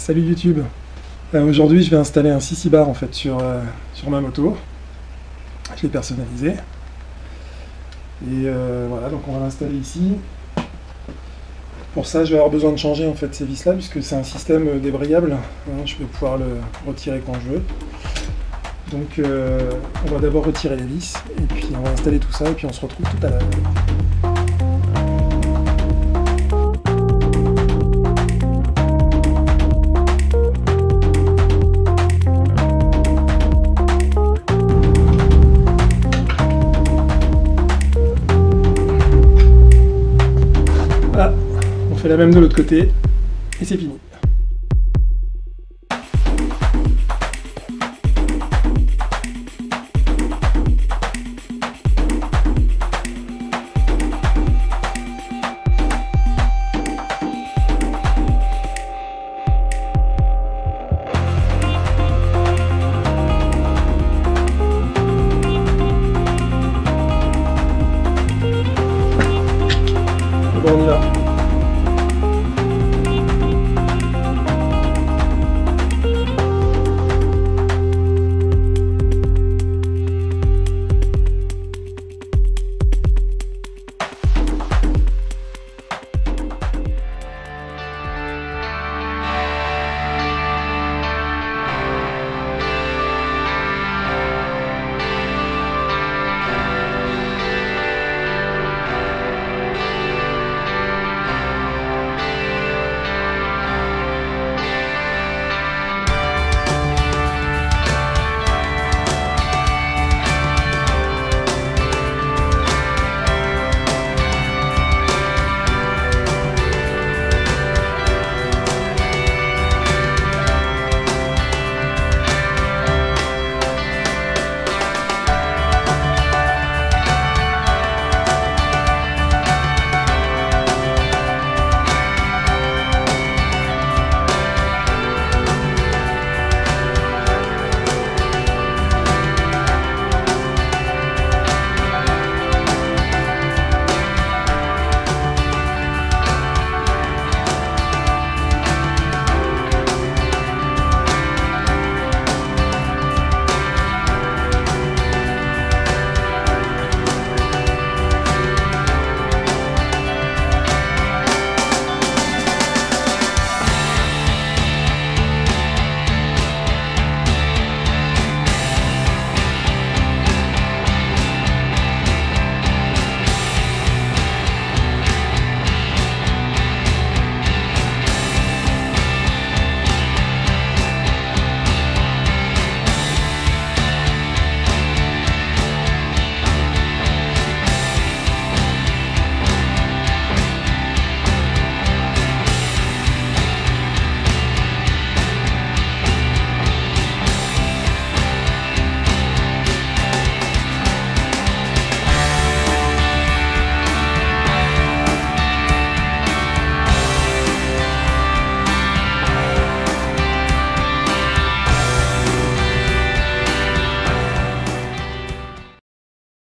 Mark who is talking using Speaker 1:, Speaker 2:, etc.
Speaker 1: Salut YouTube. Aujourd'hui je vais installer un CC bar en fait sur ma moto. Je l'ai personnalisé. Et voilà, donc on va l'installer ici. Pour ça je vais avoir besoin de changer en fait ces vis là puisque c'est un système débrayable. Je vais pouvoir le retirer quand je veux. Donc on va d'abord retirer les vis et puis on va installer tout ça et puis on se retrouve tout à l'heure. Voilà, on fait la même de l'autre côté et c'est fini.